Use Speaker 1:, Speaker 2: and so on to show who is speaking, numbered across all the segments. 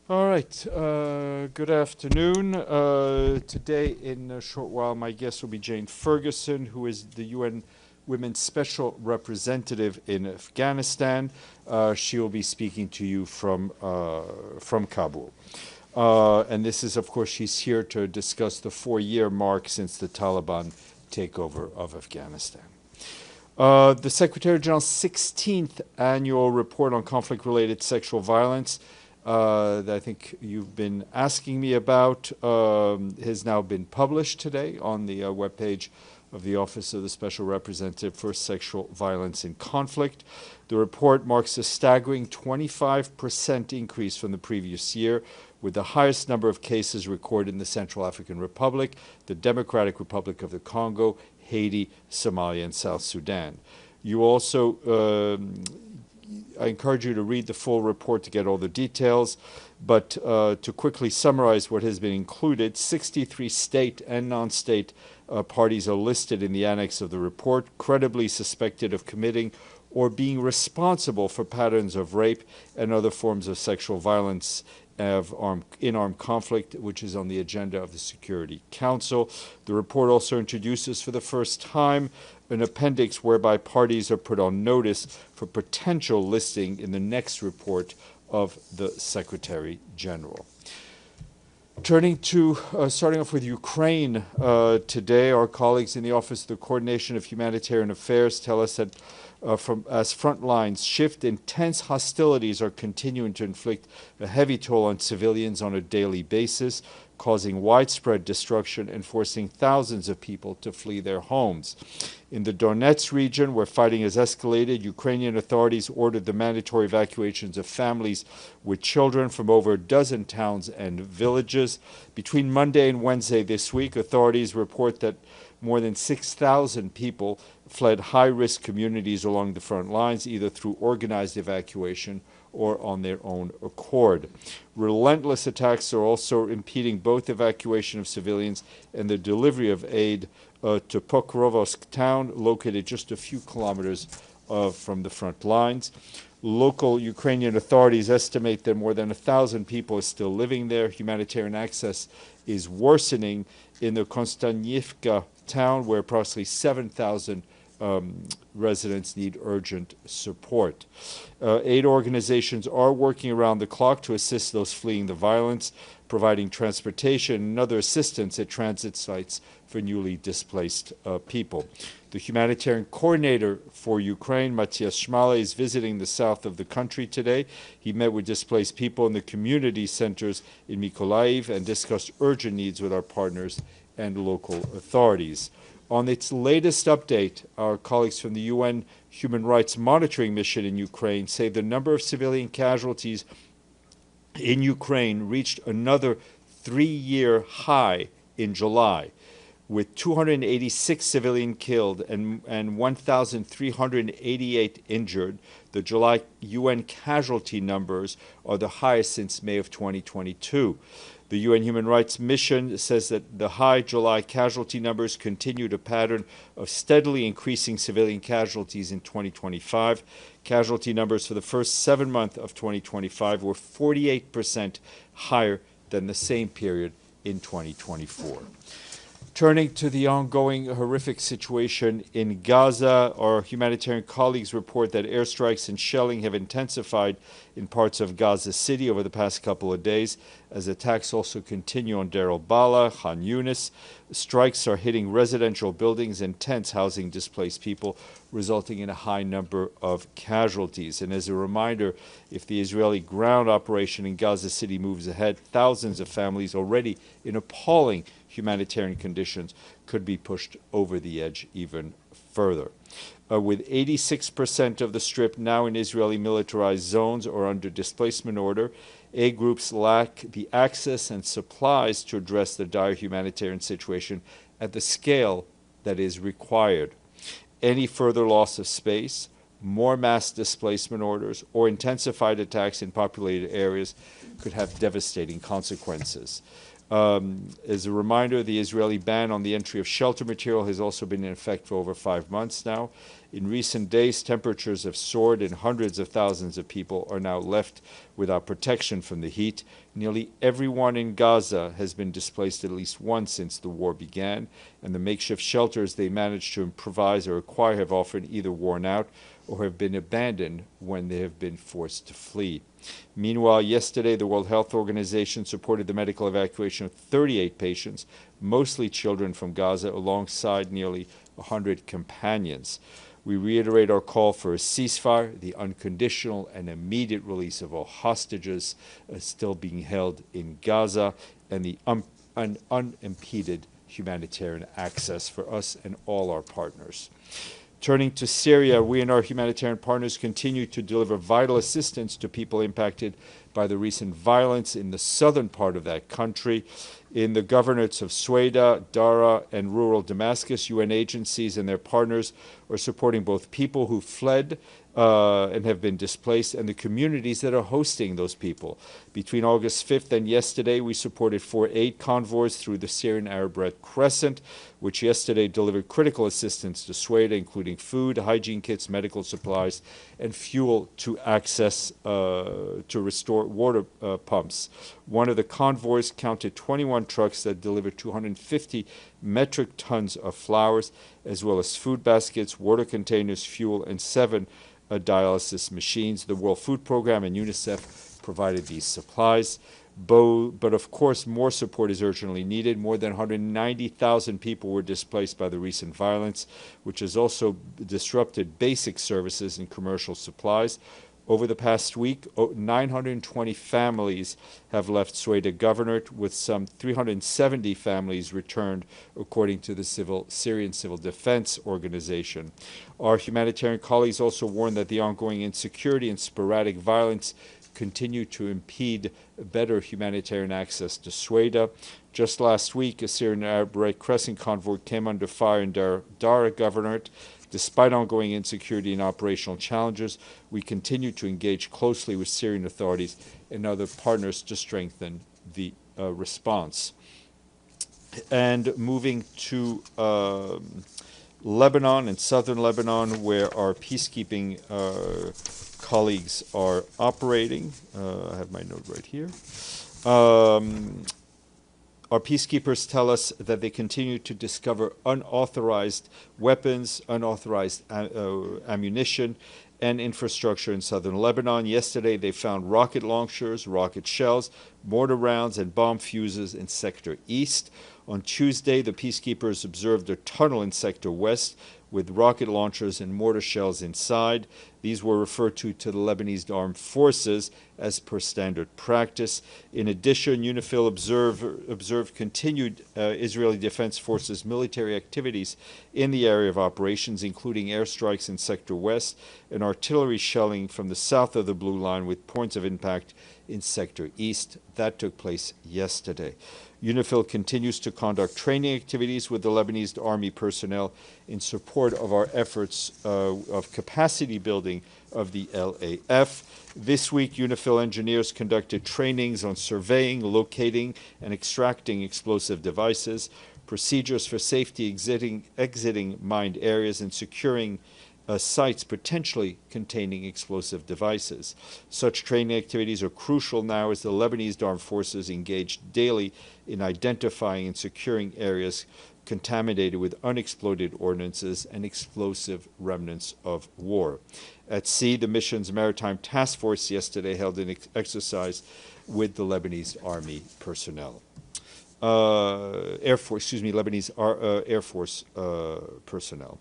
Speaker 1: All right. Good afternoon. Today, in a short while, my guest will be Jane Ferguson, who is the UN Women's Special Representative in Afghanistan. She will be speaking to you from Kabul. And this is, of course, she's here to discuss the 4-year mark since the Taliban takeover of Afghanistan. The Secretary General's 16th annual report on conflict-related sexual violence that I think you've been asking me about has now been published today on the webpage of the Office of the Special Representative for Sexual Violence in Conflict. The report marks a staggering 25% increase from the previous year, with the highest number of cases recorded in the Central African Republic, the Democratic Republic of the Congo, Haiti, Somalia, and South Sudan. You also I encourage you to read the full report to get all the details, but to quickly summarize what has been included, 63 state and non-state parties are listed in the annex of the report, credibly suspected of committing or being responsible for patterns of rape and other forms of sexual violence in armed conflict, which is on the agenda of the Security Council. The report also introduces for the first time an appendix whereby parties are put on notice for potential listing in the next report of the Secretary General. Starting off with Ukraine today, our colleagues in the Office of the Coordination of Humanitarian Affairs tell us that as front lines shift, intense hostilities are continuing to inflict a heavy toll on civilians on a daily basis, causing widespread destruction and forcing thousands of people to flee their homes. In the Donetsk region, where fighting has escalated, Ukrainian authorities ordered the mandatory evacuations of families with children from over a dozen towns and villages. Between Monday and Wednesday this week, authorities report that more than 6,000 people fled high-risk communities along the front lines, either through organized evacuation or on their own accord. Relentless attacks are also impeding both evacuation of civilians and the delivery of aid to Pokrovsk town, located just a few kilometers from the front lines. Local Ukrainian authorities estimate that more than 1,000 people are still living there. Humanitarian access is worsening in the Konstantinivka town, where approximately 7,000 residents need urgent support. Aid organizations are working around the clock to assist those fleeing the violence, providing transportation and other assistance at transit sites for newly displaced people. The humanitarian coordinator for Ukraine, Matthias Schmale, is visiting the south of the country today. He met with displaced people in the community centers in Mykolaiv and discussed urgent needs with our partners and local authorities. On its latest update, our colleagues from the UN Human Rights Monitoring Mission in Ukraine say the number of civilian casualties in Ukraine reached another 3-year high in July, with 286 civilians killed and 1,388 injured. The July UN casualty numbers are the highest since May of 2022. The UN Human Rights Mission says that the high July casualty numbers continued a pattern of steadily increasing civilian casualties in 2025. Casualty numbers for the first 7 months of 2025 were 48% higher than the same period in 2024. Turning to the ongoing horrific situation in Gaza, our humanitarian colleagues report that airstrikes and shelling have intensified in parts of Gaza City over the past couple of days, as attacks also continue on Deir al-Balah, Khan Yunis. Strikes are hitting residential buildings and tents housing displaced people, resulting in a high number of casualties. And as a reminder, if the Israeli ground operation in Gaza City moves ahead, thousands of families already in appalling humanitarian conditions could be pushed over the edge even further. With 86% of the Strip now in Israeli militarized zones or under displacement order, aid groups lack the access and supplies to address the dire humanitarian situation at the scale that is required. Any further loss of space, more mass displacement orders, or intensified attacks in populated areas could have devastating consequences. As a reminder, the Israeli ban on the entry of shelter material has also been in effect for over 5 months now. In recent days, temperatures have soared and hundreds of thousands of people are now left without protection from the heat. Nearly everyone in Gaza has been displaced at least once since the war began, and the makeshift shelters they managed to improvise or acquire have often either worn out or have been abandoned when they have been forced to flee. Meanwhile, yesterday, the World Health Organization supported the medical evacuation of 38 patients, mostly children from Gaza, alongside nearly 100 companions. We reiterate our call for a ceasefire, the unconditional and immediate release of all hostages still being held in Gaza, and the unimpeded humanitarian access for us and all our partners. Turning to Syria, we and our humanitarian partners continue to deliver vital assistance to people impacted by the recent violence in the southern part of that country. In the governorates of Sueda, Dara, and rural Damascus, UN agencies and their partners are supporting both people who fled and have been displaced and the communities that are hosting those people. Between August 5th and yesterday, we supported 4 aid convoys through the Syrian Arab Red Crescent, which yesterday delivered critical assistance to Sueda, including food, hygiene kits, medical supplies, and fuel to access to restore water pumps. One of the convoys counted 21 trucks that delivered 250 metric tons of flowers, as well as food baskets, water containers, fuel, and 7 dialysis machines. The World Food Program and UNICEF provided these supplies. But of course, more support is urgently needed. More than 190,000 people were displaced by the recent violence, which has also disrupted basic services and commercial supplies. Over the past week, 920 families have left Sueda Governorate, with some 370 families returned, according to the Syrian Civil Defense Organization. Our humanitarian colleagues also warn that the ongoing insecurity and sporadic violence continue to impede better humanitarian access to Sueda. Just last week, a Syrian Arab Red Crescent convoy came under fire in Dara Governorate. Despite ongoing insecurity and operational challenges, we continue to engage closely with Syrian authorities and other partners to strengthen the response. And moving to Lebanon and southern Lebanon, where our peacekeeping colleagues are operating. I have my note right here. Our peacekeepers tell us that they continue to discover unauthorized weapons, unauthorized ammunition, and infrastructure in southern Lebanon. Yesterday, they found rocket launchers, rocket shells, mortar rounds, and bomb fuses in Sector East. On Tuesday, the peacekeepers observed a tunnel in Sector West with rocket launchers and mortar shells inside. These were referred to the Lebanese armed forces as per standard practice. In addition, UNIFIL observed continued Israeli Defense Forces military activities in the area of operations, including airstrikes in Sector West and artillery shelling from the south of the Blue Line with points of impact in Sector East. That took place yesterday. UNIFIL continues to conduct training activities with the Lebanese Army personnel in support of our efforts of capacity building of the LAF. This week, UNIFIL engineers conducted trainings on surveying, locating, and extracting explosive devices, procedures for safety exiting mined areas, and securing sites potentially containing explosive devices. Such training activities are crucial now as the Lebanese armed forces engage daily in identifying and securing areas contaminated with unexploded ordnances and explosive remnants of war. At sea, the mission's Maritime Task Force yesterday held an exercise with the Lebanese Army personnel. Lebanese Air Force personnel.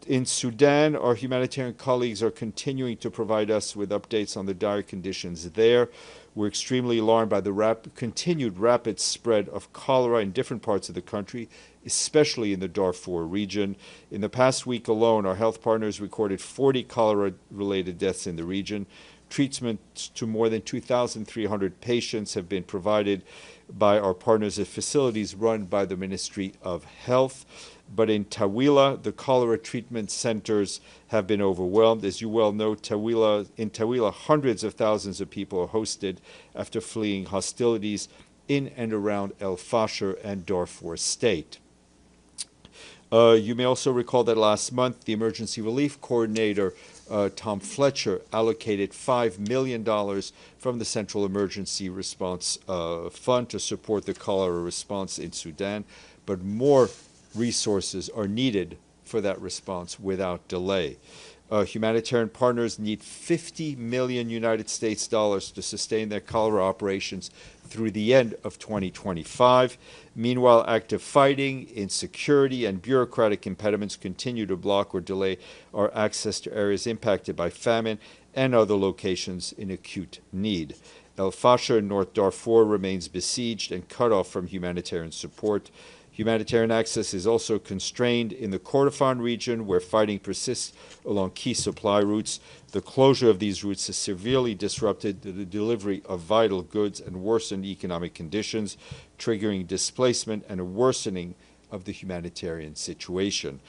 Speaker 1: In Sudan, our humanitarian colleagues are continuing to provide us with updates on the dire conditions there. We're extremely alarmed by the continued rapid spread of cholera in different parts of the country, especially in the Darfur region. In the past week alone, our health partners recorded 40 cholera-related deaths in the region. Treatment to more than 2,300 patients have been provided by our partners at facilities run by the Ministry of Health. But in Tawila, the cholera treatment centers have been overwhelmed. As you well know, in Tawila, hundreds of thousands of people are hosted after fleeing hostilities in and around El Fasher and Darfur State. You may also recall that last month, the Emergency Relief Coordinator, Tom Fletcher, allocated $5 million from the Central Emergency Response Fund to support the cholera response in Sudan, but more resources are needed for that response without delay. Humanitarian partners need 50 million United States dollars to sustain their cholera operations through the end of 2025. Meanwhile, active fighting, insecurity, and bureaucratic impediments continue to block or delay our access to areas impacted by famine and other locations in acute need. El Fasher in North Darfur remains besieged and cut off from humanitarian support. Humanitarian access is also constrained in the Kordofan region, where fighting persists along key supply routes. The closure of these routes has severely disrupted the delivery of vital goods and worsened economic conditions, triggering displacement and a worsening of the humanitarian situation.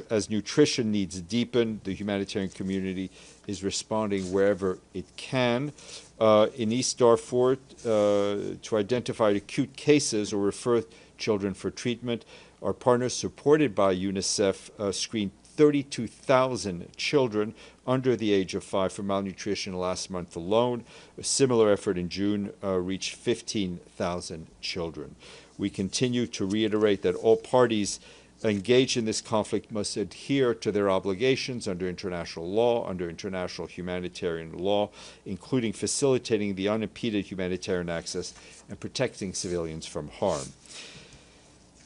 Speaker 1: As nutrition needs deepen, the humanitarian community is responding wherever it can. In East Darfur, to identify acute cases or refer children for treatment, our partners, supported by UNICEF, screened 32,000 children under the age of 5 for malnutrition last month alone. A similar effort in June reached 15,000 children. We continue to reiterate that all parties engaged in this conflict must adhere to their obligations under international law, under international humanitarian law, including facilitating the unimpeded humanitarian access and protecting civilians from harm.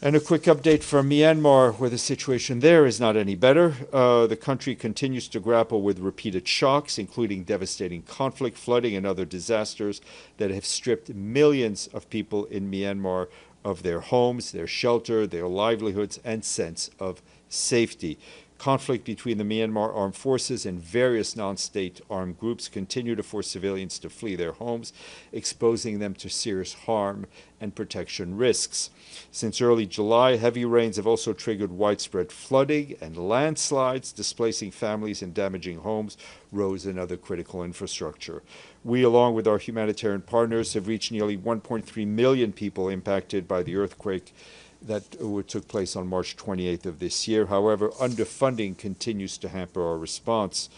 Speaker 1: And a quick update from Myanmar, where the situation there is not any better. The country continues to grapple with repeated shocks, including devastating conflict, flooding, and other disasters that have stripped millions of people in Myanmar of their homes, their shelter, their livelihoods, and sense of safety. Conflict between the Myanmar armed forces and various non-state armed groups continue to force civilians to flee their homes, exposing them to serious harm and protection risks. Since early July, heavy rains have also triggered widespread flooding and landslides, displacing families and damaging homes, roads, and other critical infrastructure. We, along with our humanitarian partners, have reached nearly 1.3 million people impacted by the earthquake that took place on March 28th of this year. However, underfunding continues to hamper our response.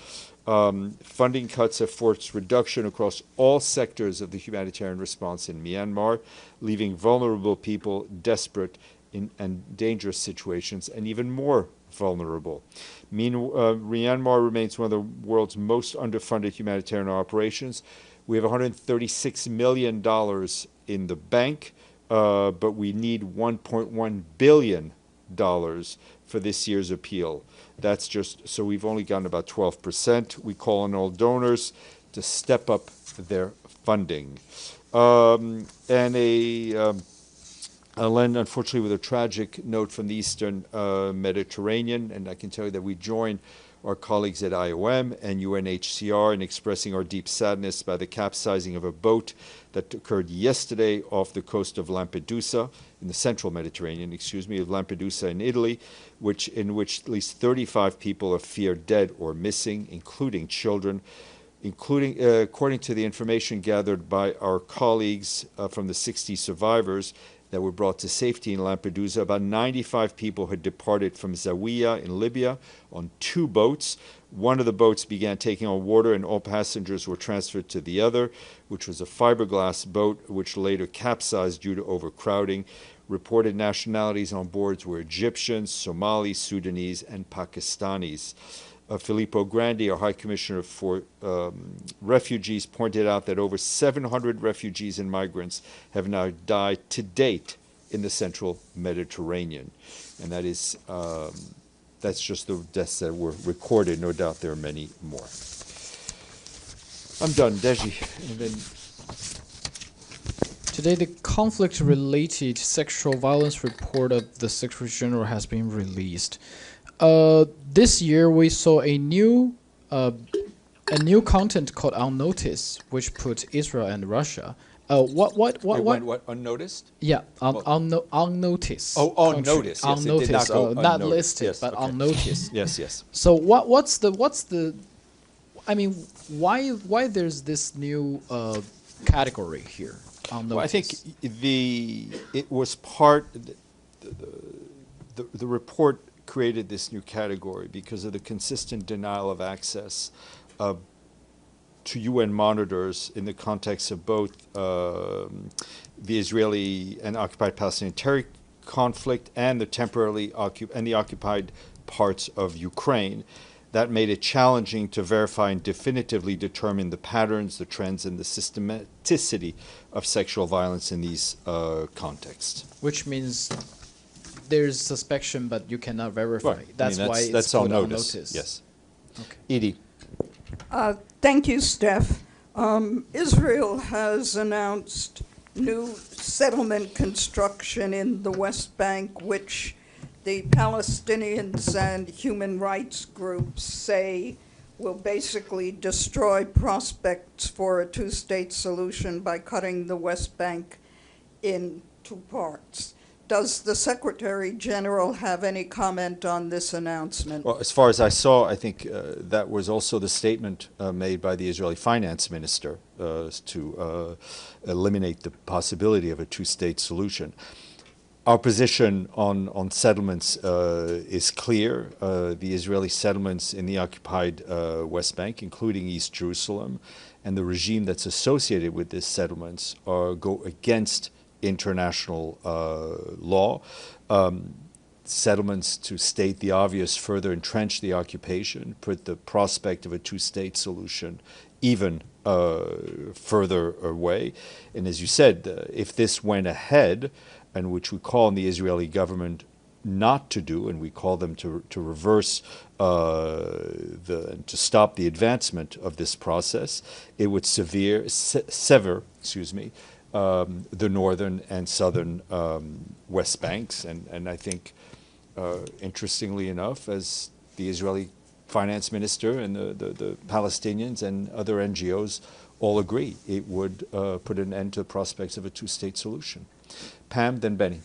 Speaker 1: Funding cuts have forced reduction across all sectors of the humanitarian response in Myanmar, leaving vulnerable people desperate and dangerous situations and even more vulnerable. Myanmar remains one of the world's most underfunded humanitarian operations. We have $136 million in the bank, but we need $1.1 billion for this year's appeal. That's just, so we've only gotten about 12%. We call on all donors to step up their funding. And I'll end, unfortunately, with a tragic note from the Eastern Mediterranean, and I can tell you that we join our colleagues at IOM and UNHCR in expressing our deep sadness by the capsizing of a boat that occurred yesterday off the coast of Lampedusa, in the central Mediterranean, of Lampedusa in Italy, in which at least 35 people are feared dead or missing, including children. According to the information gathered by our colleagues from the 60 survivors that were brought to safety in Lampedusa, about 95 people had departed from Zawiya in Libya on 2 boats. One of the boats began taking on water and all passengers were transferred to the other, which was a fiberglass boat, which later capsized due to overcrowding. Reported nationalities on board were Egyptians, Somalis, Sudanese, and Pakistanis. Filippo Grandi, our High Commissioner for Refugees, pointed out that over 700 refugees and migrants have now died to date in the central Mediterranean. And that is, that's just the deaths that were recorded. No doubt there are many more. I'm done. Deji. And then
Speaker 2: today, the conflict-related sexual violence report of the Secretary General has been released. This year, we saw a new content called On Notice, which put Israel and Russia.
Speaker 1: What unnoticed?
Speaker 2: Yeah, on notice.
Speaker 1: Oh, on notice. Yes,
Speaker 2: on notice.
Speaker 1: It did not go
Speaker 2: Not
Speaker 1: unnoticed.
Speaker 2: listed,
Speaker 1: Yes,
Speaker 2: but
Speaker 1: okay.
Speaker 2: on notice.
Speaker 1: Yes.
Speaker 2: So what's the? I mean, why there's this new category here? on
Speaker 1: Well, I think
Speaker 2: notice?
Speaker 1: it was part, the report created this new category because of the consistent denial of access to UN monitors in the context of both the Israeli and occupied Palestinian territory conflict and the temporarily occupied parts of Ukraine. That made it challenging to verify and definitively determine the patterns, the trends, and the systematicity of sexual violence in these contexts.
Speaker 2: Which means there's suspicion, but you cannot verify.
Speaker 1: Right.
Speaker 2: That's why it's
Speaker 1: that's
Speaker 2: put
Speaker 1: on
Speaker 2: on
Speaker 1: notice.
Speaker 2: notice.
Speaker 1: Yes.
Speaker 2: Okay.
Speaker 1: Edie.
Speaker 3: Thank you, Steph. Israel has announced new settlement construction in the West Bank, which the Palestinians and human rights groups say will basically destroy prospects for a two-state solution by cutting the West Bank in two parts. Does the Secretary General have any comment on this announcement?
Speaker 1: Well, as far as I saw, I think that was also the statement made by the Israeli finance minister to eliminate the possibility of a two-state solution. Our position on settlements is clear. The Israeli settlements in the occupied West Bank, including East Jerusalem, and the regime that's associated with these settlements go against international law. Settlements, to state the obvious, further entrench the occupation, put the prospect of a two-state solution even further away. And as you said, if this went ahead, and which we call on the Israeli government not to do, and we call them to reverse to stop the advancement of this process, it would sever the northern and southern West Banks. And I think, interestingly enough, as the Israeli finance minister and the Palestinians and other NGOs all agree, it would put an end to the prospects of a two-state solution. Pam, then Benny.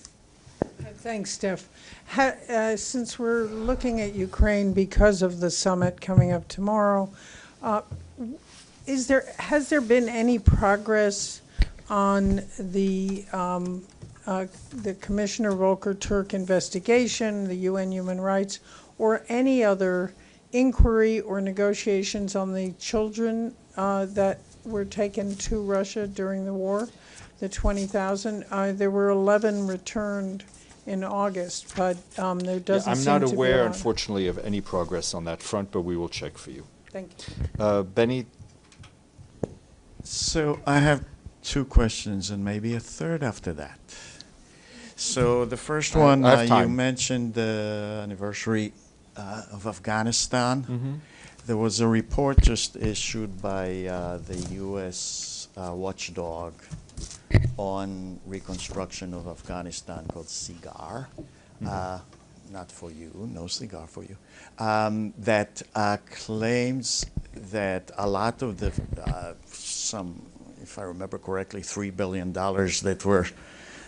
Speaker 4: Thanks, Steph. Since we're looking at Ukraine because of the summit coming up tomorrow, has there been any progress on the Commissioner Volker Turk investigation, the UN human rights, or any other inquiry or negotiations on the children that were taken to Russia during the war, the 20,000? There were 11 returned in August, but there doesn't
Speaker 1: I'm
Speaker 4: seem
Speaker 1: not
Speaker 4: to be
Speaker 1: aware,
Speaker 4: a lot.
Speaker 1: unfortunately, of any progress on that front, but we will check for you.
Speaker 4: Thank you.
Speaker 1: Benny?
Speaker 5: So I have two questions and maybe a third after that. So the first one,
Speaker 1: I have
Speaker 5: you
Speaker 1: time.
Speaker 5: mentioned the anniversary of Afghanistan.
Speaker 1: Mm-hmm.
Speaker 5: There was a report just issued by the U.S. watchdog on reconstruction of Afghanistan called CIGAR. Not for you, no cigar for you. That claims that a lot of the, if I remember correctly, $3 billion that were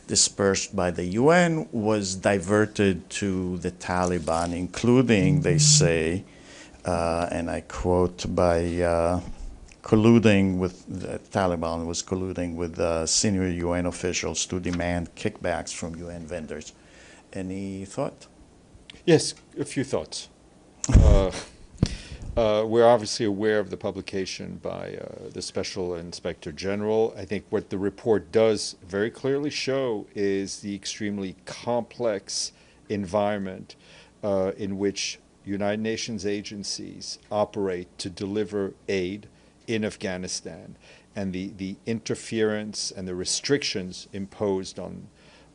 Speaker 5: dispersed by the UN was diverted to the Taliban, including, they say, and I quote, by colluding with the Taliban was colluding with senior UN officials to demand kickbacks from UN vendors. Any thought?
Speaker 1: Yes, a few thoughts. We're obviously aware of the publication by the Special Inspector General. I think what the report does very clearly show is the extremely complex environment in which United Nations agencies operate to deliver aid in Afghanistan, and the interference and the restrictions imposed on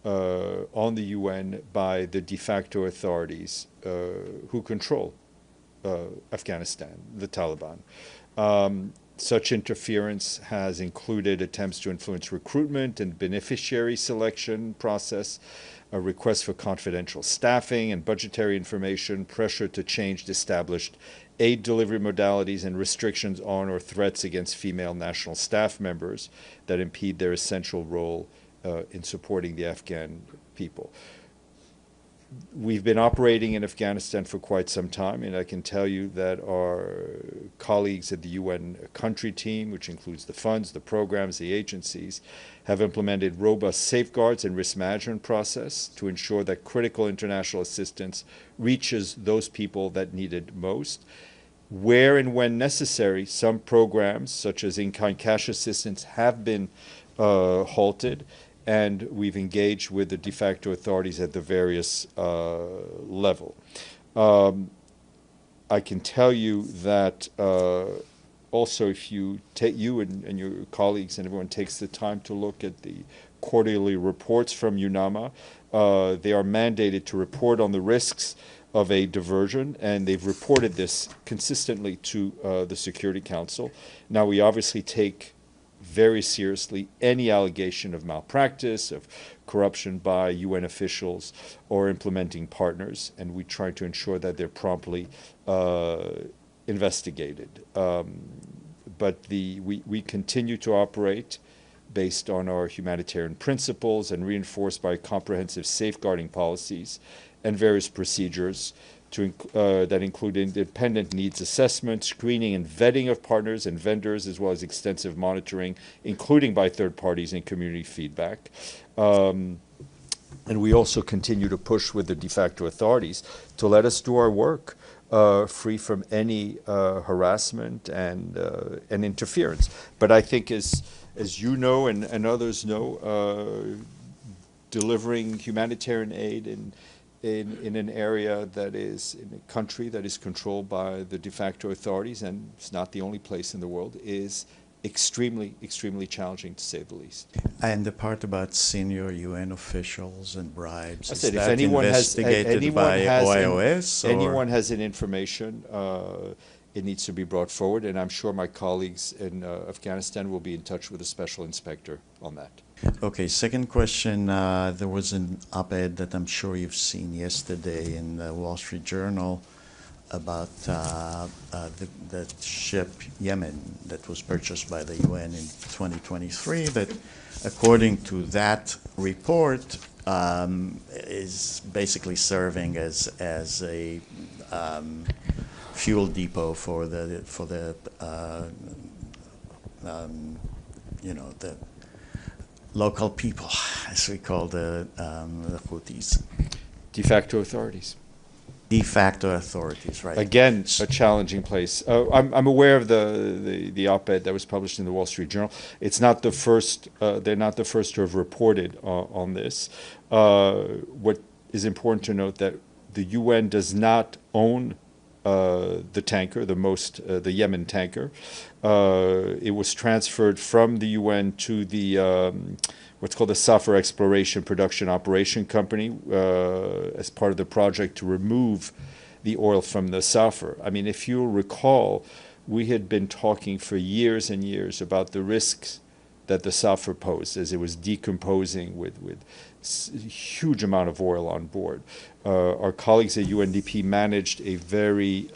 Speaker 1: the UN by the de facto authorities who control Afghanistan, the Taliban. Such interference has included attempts to influence recruitment and beneficiary selection process, a request for confidential staffing and budgetary information, pressure to change established aid delivery modalities, and restrictions on or threats against female national staff members that impede their essential role in supporting the Afghan people. we've been operating in Afghanistan for quite some time, and I can tell you that our colleagues at the UN country team, which includes the funds, the programs, the agencies, have implemented robust safeguards and risk management process to ensure that critical international assistance reaches those people that need it most. Where and when necessary, some programs, such as in-kind cash assistance, have been halted, and we've engaged with the de facto authorities at the various level. I can tell you that also, if you take you and your colleagues and everyone takes the time to look at the quarterly reports from UNAMA, they are mandated to report on the risks of a diversion, and they've reported this consistently to the Security Council. Now, we obviously take very seriously any allegation of malpractice, of corruption by UN officials or implementing partners, and we try to ensure that they're promptly investigated. But we continue to operate based on our humanitarian principles and reinforced by comprehensive safeguarding policies and various procedures that include independent needs assessment, screening and vetting of partners and vendors, as well as extensive monitoring, including by third parties and community feedback. And we also continue to push with the de facto authorities to let us do our work free from any harassment and interference. But I think as you know and others know, delivering humanitarian aid in an area that is, in a country that is controlled by the de facto authorities, and it's not the only place in the world, is extremely, extremely challenging, to say the least.
Speaker 5: And the part about senior UN officials and bribes,
Speaker 1: I
Speaker 5: is
Speaker 1: said,
Speaker 5: that
Speaker 1: if anyone
Speaker 5: investigated by OIOS?
Speaker 1: Anyone has an information, it needs to be brought forward, and I'm sure my colleagues in Afghanistan will be in touch with a special inspector on that.
Speaker 5: Okay, second question. There was an op-ed that I'm sure you've seen yesterday in the Wall Street Journal about the ship Yemen that was purchased by the UN in 2023 that, according to that report, is basically serving as a fuel depot for the local people, as we call the Houthis.
Speaker 1: De facto authorities.
Speaker 5: De facto authorities, right?
Speaker 1: Again, a challenging place. I'm aware of the op-ed that was published in the Wall Street Journal. It's not the first. They're not the first to have reported on this. What is important to note that the UN does not own the tanker, the Yemen tanker. It was transferred from the UN to the what's called the Safar Exploration Production Operation Company as part of the project to remove the oil from the Safar. I mean, if you'll recall, we had been talking for years and years about the risks that the Safar posed as it was decomposing with huge amount of oil on board. Our colleagues at UNDP managed a very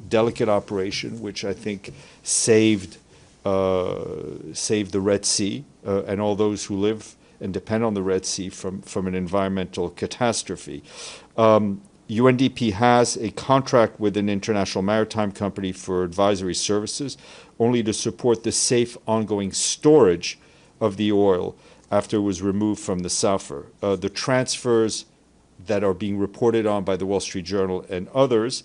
Speaker 1: delicate operation, which I think saved the Red Sea and all those who live and depend on the Red Sea from an environmental catastrophe. UNDP has a contract with an international maritime company for advisory services, only to support the safe ongoing storage of the oil after it was removed from the Safar. The transfers that are being reported on by the Wall Street Journal and others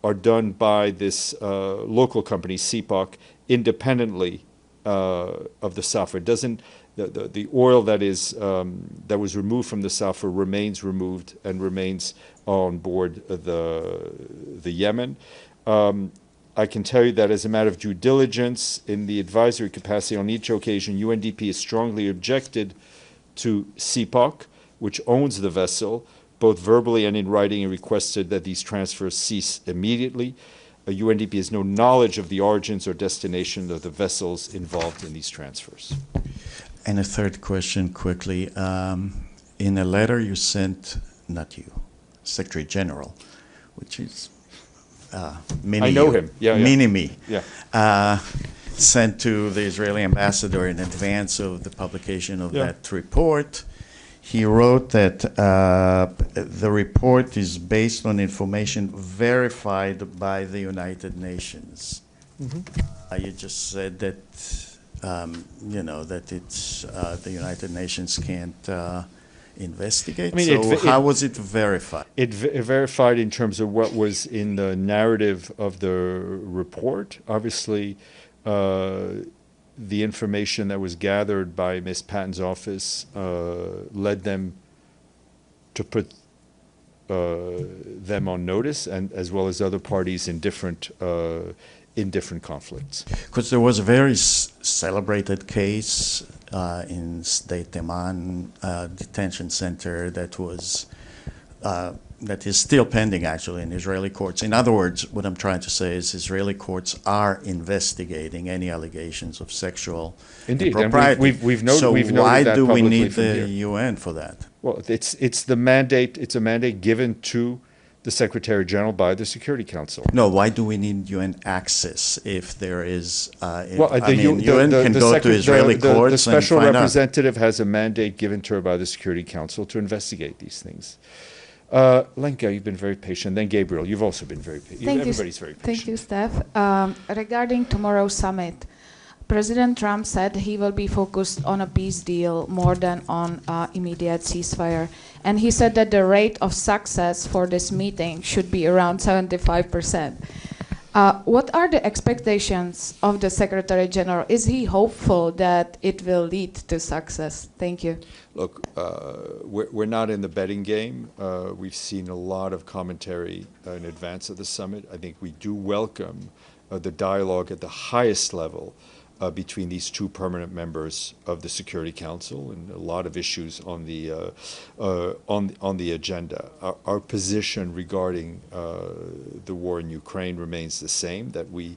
Speaker 1: are done by this local company, CPOC, independently of the Safar. It doesn't. The oil that was removed from the Safar remains removed and remains on board the Yemen. I can tell you that as a matter of due diligence in the advisory capacity on each occasion, UNDP has strongly objected to CPOC, which owns the vessel, both verbally and in writing, and requested that these transfers cease immediately. UNDP has no knowledge of the origins or destination of the vessels involved in these transfers.
Speaker 5: And a third question quickly. In a letter you sent, not you, Secretary General, which is mini
Speaker 1: I know him. Yeah,
Speaker 5: mini me.
Speaker 1: Yeah.
Speaker 5: Sent to the Israeli ambassador in advance of the publication of that report. he wrote that the report is based on information verified by the United Nations. You just said that, that it's the United Nations can't investigate.
Speaker 1: I mean,
Speaker 5: so how was it verified?
Speaker 1: It verified in terms of what was in the narrative of the report. Obviously, the information that was gathered by Ms. Patton's office led them to put them on notice, and as well as other parties in different conflicts.
Speaker 5: Because there was a very celebrated case in State Teman detention center that was that is still pending actually in Israeli courts. In other words, what I'm trying to say is Israeli courts are investigating any allegations of sexual impropriety.
Speaker 1: And we've noted
Speaker 5: why
Speaker 1: that
Speaker 5: do we
Speaker 1: publicly
Speaker 5: need
Speaker 1: from
Speaker 5: the
Speaker 1: here.
Speaker 5: UN for that?
Speaker 1: Well, it's the mandate. It's a mandate given to the Secretary General by the Security Council.
Speaker 5: No, why do we need UN access if there is?
Speaker 1: UN
Speaker 5: can go to Israeli courts.
Speaker 1: The special
Speaker 5: and find
Speaker 1: representative has a mandate given to her by the Security Council to investigate these things. Lenka, you've been very patient. Then Gabriel, you've also been very patient. Everybody's very patient.
Speaker 6: Thank you, Steph. Regarding tomorrow's summit, President Trump said he will be focused on a peace deal more than on immediate ceasefire. And he said that the rate of success for this meeting should be around 75%. What are the expectations of the Secretary General? Is he hopeful that it will lead to success? Thank you.
Speaker 1: Look, we're not in the betting game. We've seen a lot of commentary in advance of the summit. I think we do welcome the dialogue at the highest level between these two permanent members of the Security Council, and a lot of issues on the agenda. Our position regarding the war in Ukraine remains the same, that we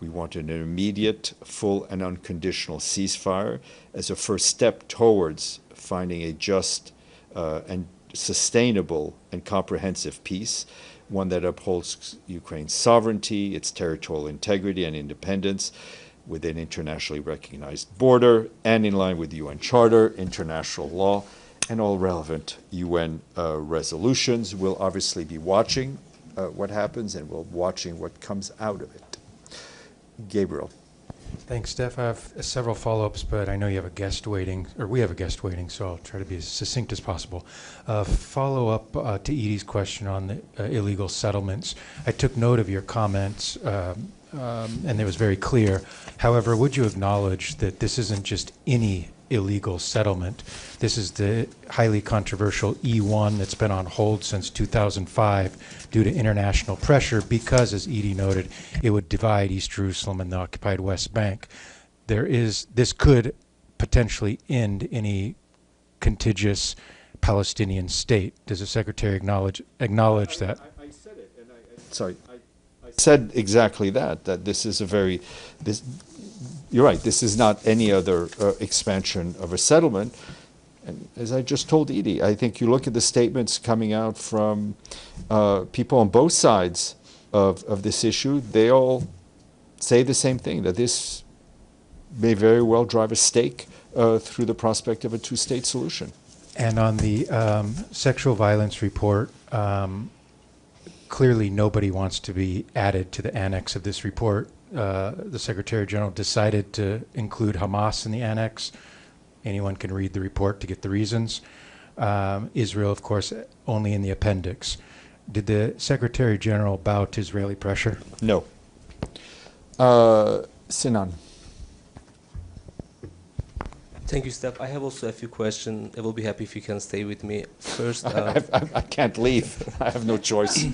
Speaker 1: want an immediate, full, and unconditional ceasefire as a first step towards finding a just and sustainable and comprehensive peace, one that upholds Ukraine's sovereignty, its territorial integrity and independence, with an internationally recognized border and in line with the UN Charter, international law, and all relevant UN resolutions. We'll obviously be watching what happens, and we'll be watching what comes out of it. Gabriel.
Speaker 7: Thanks, Steph. I have several follow-ups, but I know you have a guest waiting, or we have a guest waiting, so I'll try to be as succinct as possible. Follow-up to Edie's question on the illegal settlements. I took note of your comments, and it was very clear. However, would you acknowledge that this isn't just any illegal settlement? This is the highly controversial E1 that's been on hold since 2005 due to international pressure because, as Edie noted, it would divide East Jerusalem and the occupied West Bank. This could potentially end any contiguous Palestinian state. Does the Secretary acknowledge that?
Speaker 1: I said it, and I said exactly that this is you're right, this is not any other expansion of a settlement. And as I just told Edie, I think you look at the statements coming out from people on both sides of this issue, they all say the same thing, that this may very well drive a stake through the prospect of a two-state solution.
Speaker 7: And on the sexual violence report, clearly nobody wants to be added to the annex of this report. The Secretary General decided to include Hamas in the annex. Anyone can read the report to get the reasons. Israel, of course, only in the appendix. Did the Secretary General bow to Israeli pressure?
Speaker 1: No. Sinan.
Speaker 8: Thank you, Steph. I have also a few questions. I will be happy if you can stay with me. First,
Speaker 1: I can't leave. I have no choice.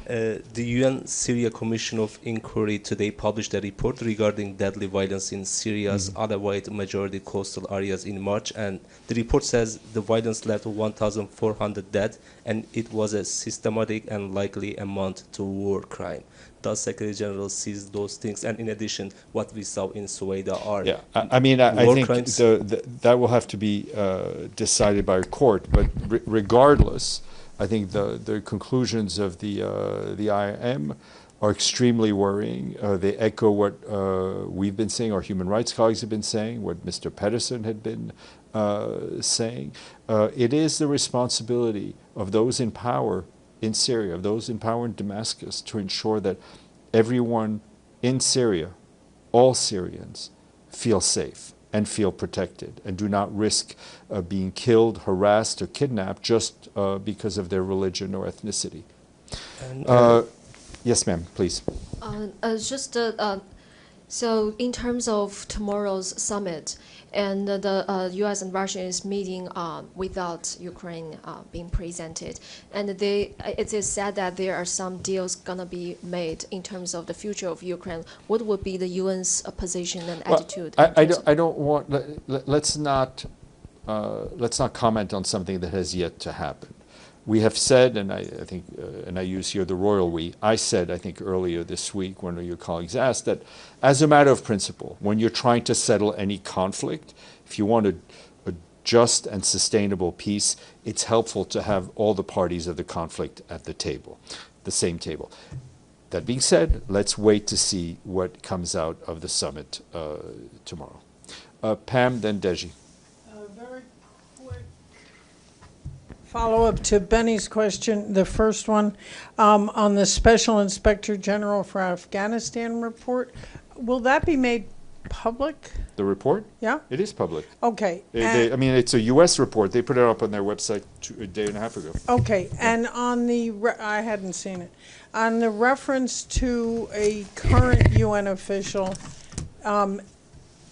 Speaker 8: The UN Syria Commission of Inquiry today published a report regarding deadly violence in Syria's otherwise majority coastal areas in March, and the report says the violence led to 1,400 dead, and it was a systematic and likely amount to war crime. Does Secretary General sees those things? And in addition, what we saw in Sueda are
Speaker 1: I mean, I think
Speaker 8: crimes?
Speaker 1: that will have to be decided by a court. But regardless, I think the conclusions of the IIM are extremely worrying. They echo what we've been saying, our human rights colleagues have been saying, what Mr. Pedersen had been saying, it is the responsibility of those in power in Syria, of those in power in Damascus, to ensure that everyone in Syria, all Syrians, feel safe and feel protected and do not risk being killed, harassed, or kidnapped just because of their religion or ethnicity. Yes, ma'am, please.
Speaker 9: So in terms of tomorrow's summit, and the U.S. and Russia is meeting without Ukraine being presented, and it is said that there are some deals gonna be made in terms of the future of Ukraine. What would be the UN's position and attitude?
Speaker 1: I don't want. Let's not comment on something that has yet to happen. We have said, and I think, and I use here the royal we, I said, I think earlier this week, one of your colleagues asked, that as a matter of principle, when you're trying to settle any conflict, if you want a just and sustainable peace, it's helpful to have all the parties of the conflict at the table, the same table. That being said, let's wait to see what comes out of the summit tomorrow. Pam, then Deji.
Speaker 4: Follow-up to Benny's question, the first one, on the Special Inspector General for Afghanistan report. Will that be made public?
Speaker 1: The report?
Speaker 4: Yeah?
Speaker 1: It is public.
Speaker 4: Okay.
Speaker 1: I mean, it's a U.S. report. They put it up on their website a day and a half ago.
Speaker 4: Okay, and on the, I hadn't seen it, on the reference to a current UN official,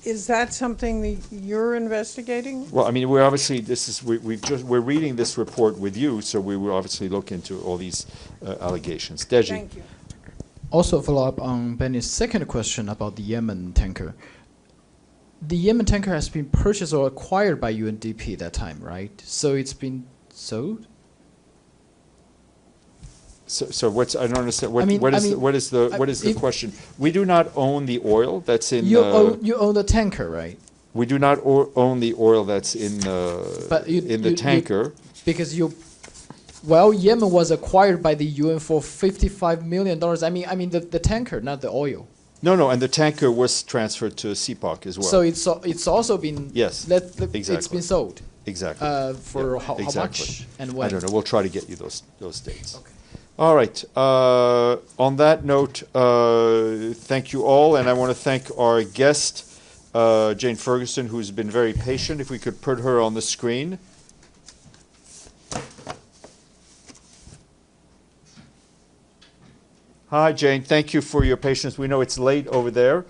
Speaker 4: is that something that you're investigating?
Speaker 1: Well, I mean, we're obviously, we're reading this report with you, so we will obviously look into all these allegations. Deji.
Speaker 4: Thank you.
Speaker 2: Also follow up on Benny's second question about the Yemen tanker. The Yemen tanker has been purchased or acquired by UNDP that time, right? So it's been sold?
Speaker 1: So what's, I don't understand, what is the
Speaker 2: if
Speaker 1: question? We do not own the oil that's in
Speaker 2: you own the tanker, right?
Speaker 1: We do not own the oil that's in the tanker.
Speaker 2: Because Yemen was acquired by the UN for $55 million. I mean the tanker, not the oil.
Speaker 1: No, and the tanker was transferred to CPOC as well.
Speaker 2: So it's also been
Speaker 1: exactly.
Speaker 2: It's been sold.
Speaker 1: Exactly.
Speaker 2: For how much and when?
Speaker 1: I don't know. We'll try to get you those dates.
Speaker 2: Okay.
Speaker 1: All right. On that note, thank you all, and I want to thank our guest, Jane Ferguson, who's been very patient. If we could put her on the screen. Hi, Jane. Thank you for your patience. We know it's late over there.